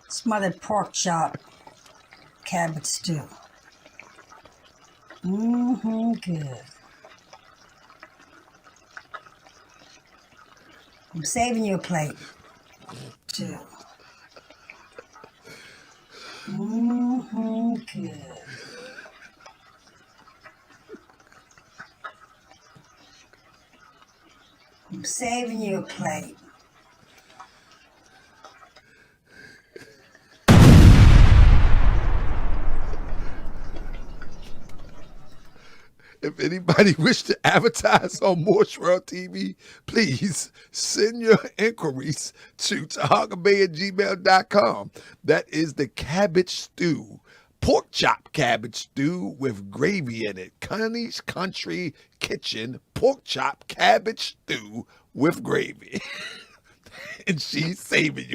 Smothered pork chop, cabbage stew. Good. I'm saving you a plate, too. Good. I'm saving you a plate. If anybody wish to advertise on Moorish World TV, please send your inquiries to tahakabay@gmail.com. That is the cabbage stew, pork chop cabbage stew with gravy in it. Connie's Country Kitchen pork chop cabbage stew with gravy. And she's saving you.